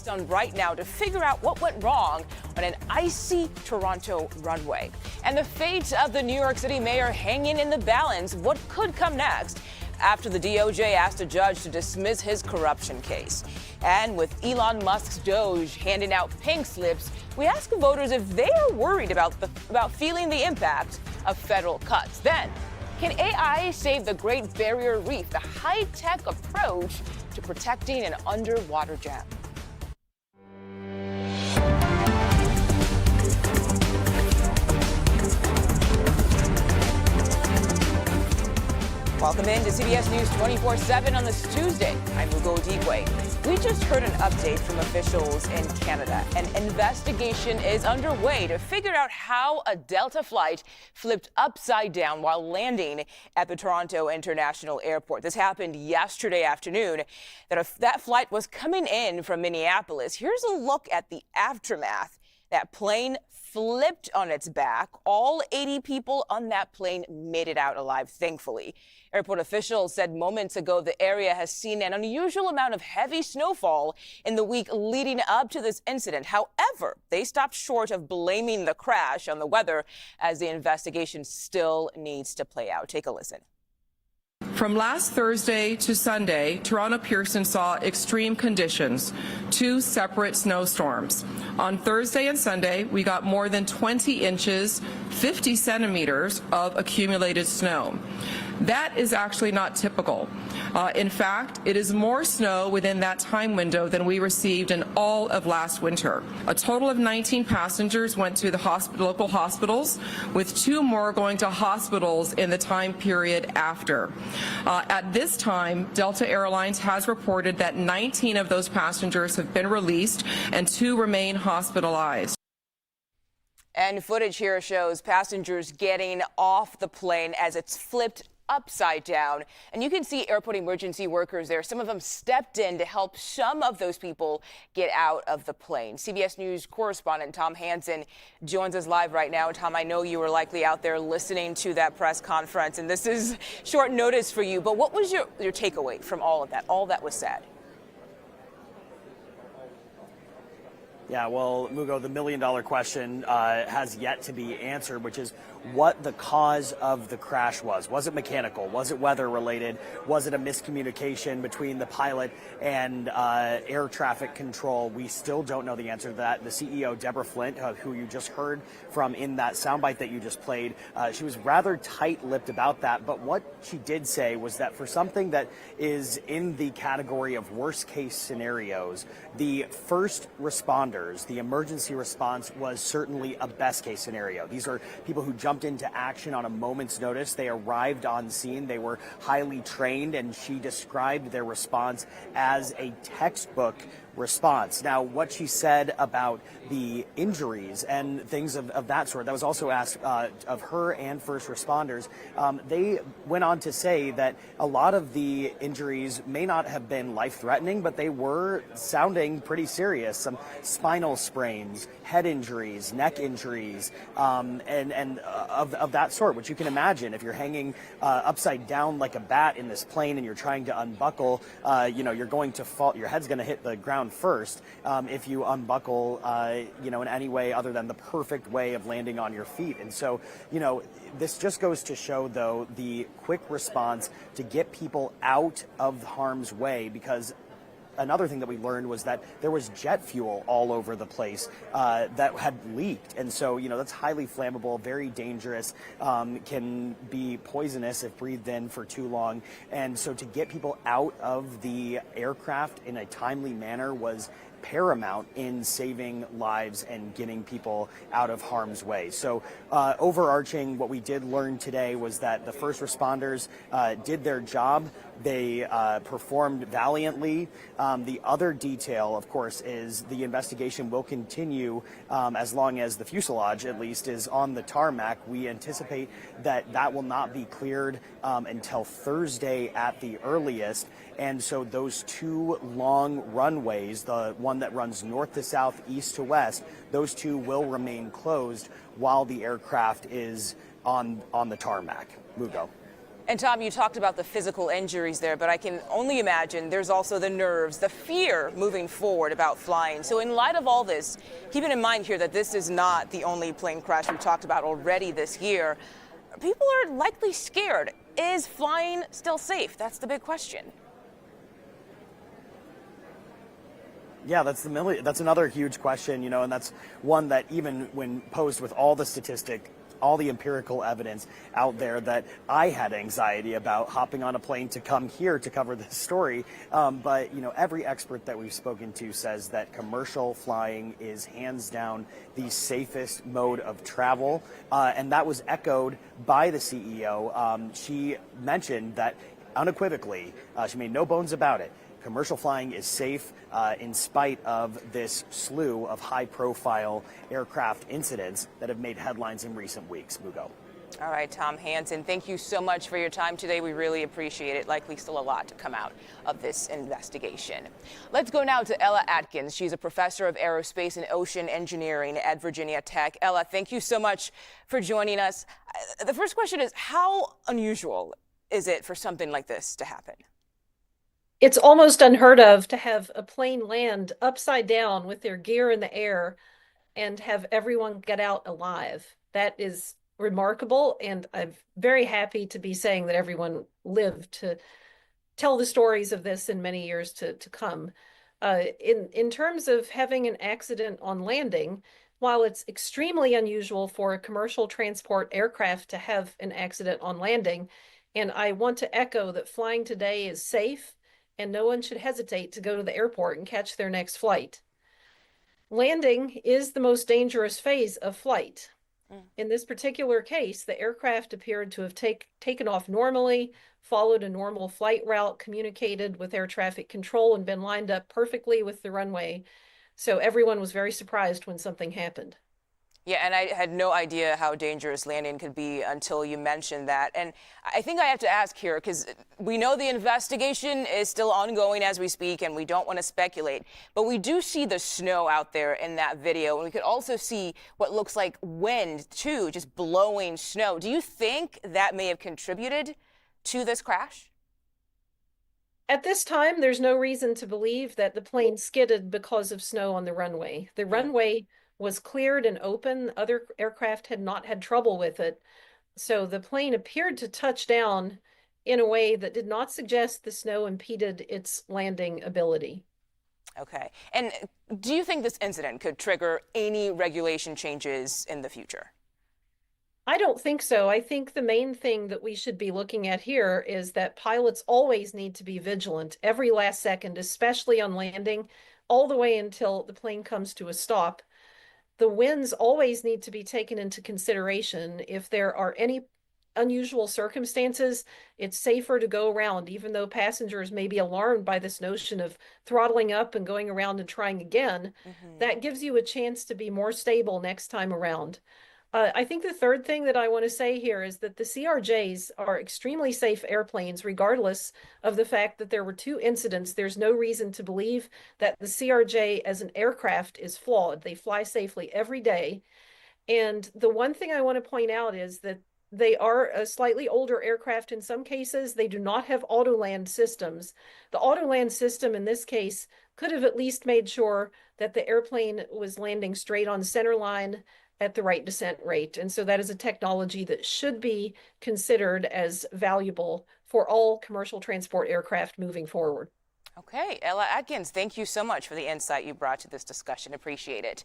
focused on right now to figure out what went wrong on an icy Toronto runway. And the fate of the New York City mayor hanging in the balance. What could come next after the DOJ asked a judge to dismiss his corruption case? And with Elon Musk's Doge handing out pink slips, we ask voters if they are worried about feeling the impact of federal cuts. Then, can AI save the Great Barrier Reef, the high-tech approach to protecting an underwater gem? Welcome in to CBS News 24/7 on this Tuesday. I'm Mugo Dikwe. We just heard an update from officials in Canada. An investigation is underway to figure out how a Delta flight flipped upside down while landing at the Toronto International Airport. This happened yesterday afternoon. That flight was coming in from Minneapolis. Here's a look at the aftermath. That plane flipped on its back. All 80 people on that plane made it out alive, thankfully. Airport officials said moments ago the area has seen an unusual amount of heavy snowfall in the week leading up to this incident. However, they stopped short of blaming the crash on the weather, as the investigation still needs to play out. Take a listen. From last Thursday to Sunday, Toronto Pearson saw extreme conditions, 2 separate snowstorms. On Thursday and Sunday, we got more than 20 inches, 50 centimeters of accumulated snow. That is actually not typical. In fact, it is more snow within that time window than we received in all of last winter. A total of 19 passengers went to the local hospitals, with 2 more going to hospitals in the time period after. At this time, Delta Airlines has reported that 19 of those passengers have been released and 2 remain hospitalized. And footage here shows passengers getting off the plane as it's flipped upside down. And you can see airport emergency workers there. Some of them stepped in to help some of those people get out of the plane. CBS News correspondent Tom Hanson joins us live right now. Tom, I know you were likely out there listening to that press conference, and this is short notice for you. But what was your takeaway from all that was said? Yeah, well, Mugo, the million-dollar question has yet to be answered, which is what the cause of the crash was. Was it mechanical? Was it weather-related? Was it a miscommunication between the pilot and air traffic control? We still don't know the answer to that. The CEO, Deborah Flint, who you just heard from in that soundbite that you just played, she was rather tight-lipped about that. But what she did say was that for something that is in the category of worst-case scenarios, the first responders, the emergency response, was certainly a best-case scenario. These are people who jumped into action on a moment's notice. They arrived on scene. They were highly trained, and she described their response as a textbook response. Now, what she said about the injuries and things of that sort, that was also asked of her and first responders. They went on to say that a lot of the injuries may not have been life-threatening, but they were sounding pretty serious. Some spinal sprains, head injuries, neck injuries, and of that sort, which you can imagine if you're hanging upside down like a bat in this plane and you're trying to unbuckle, you're going to fall, your head's going to hit the ground first if you unbuckle, in any way other than the perfect way of landing on your feet. And so, this just goes to show, though, the quick response to get people out of harm's way, because another thing that we learned was that there was jet fuel all over the place that had leaked. And so, that's highly flammable, very dangerous, can be poisonous if breathed in for too long. And so to get people out of the aircraft in a timely manner was paramount in saving lives and getting people out of harm's way. So overarching, what we did learn today was that the first responders did their job. They performed valiantly. The other detail, of course, is the investigation will continue as long as the fuselage, at least, is on the tarmac. We anticipate that will not be cleared until Thursday at the earliest. And so those 2 long runways, the one that runs north to south, east to west, those 2 will remain closed while the aircraft is on the tarmac. Mugo. And Tom, you talked about the physical injuries there, but I can only imagine there's also the nerves, the fear moving forward about flying. So in light of all this, keeping in mind here that this is not the only plane crash we've talked about already this year, people are likely scared. Is flying still safe? That's the big question. Yeah, that's another huge question, and that's one that even when posed with all the all the empirical evidence out there, that I had anxiety about hopping on a plane to come here to cover this story. But, every expert that we've spoken to says that commercial flying is hands down the safest mode of travel. And that was echoed by the CEO. She mentioned that unequivocally, she made no bones about it. Commercial flying is safe in spite of this slew of high-profile aircraft incidents that have made headlines in recent weeks. Mugo. All right, Tom Hanson, thank you so much for your time today. We really appreciate it. Likely still a lot to come out of this investigation. Let's go now to Ella Atkins. She's a professor of aerospace and ocean engineering at Virginia Tech. Ella, thank you so much for joining us. The first question is, how unusual is it for something like this to happen? It's almost unheard of to have a plane land upside down with their gear in the air and have everyone get out alive. That is remarkable, and I'm very happy to be saying that everyone lived to tell the stories of this in many years to come. In terms of having an accident on landing, while it's extremely unusual for a commercial transport aircraft to have an accident on landing, and I want to echo that flying today is safe, and no one should hesitate to go to the airport and catch their next flight. Landing is the most dangerous phase of flight. In this particular case, the aircraft appeared to have taken off normally, followed a normal flight route, communicated with air traffic control, and been lined up perfectly with the runway. So everyone was very surprised when something happened. Yeah, and I had no idea how dangerous landing could be until you mentioned that. And I think I have to ask here, because we know the investigation is still ongoing as we speak, and we don't want to speculate. But we do see the snow out there in that video, and we could also see what looks like wind, too, just blowing snow. Do you think that may have contributed to this crash? At this time, there's no reason to believe that the plane skidded because of snow on the runway. The runway was cleared and open. Other aircraft had not had trouble with it. So the plane appeared to touch down in a way that did not suggest the snow impeded its landing ability. Okay. And do you think this incident could trigger any regulation changes in the future? I don't think so. I think the main thing that we should be looking at here is that pilots always need to be vigilant every last second, especially on landing, all the way until the plane comes to a stop. The winds always need to be taken into consideration. If there are any unusual circumstances, it's safer to go around, even though passengers may be alarmed by this notion of throttling up and going around and trying again. That gives you a chance to be more stable next time around. I think the third thing that I want to say here is that the CRJs are extremely safe airplanes, regardless of the fact that there were 2 incidents. There's no reason to believe that the CRJ as an aircraft is flawed. They fly safely every day. And the one thing I want to point out is that they are a slightly older aircraft in some cases. They do not have auto-land systems. The auto-land system in this case could have at least made sure that the airplane was landing straight on center line at the right descent rate. And so that is a technology that should be considered as valuable for all commercial transport aircraft moving forward. Okay, Ella Atkins, thank you so much for the insight you brought to this discussion. Appreciate it.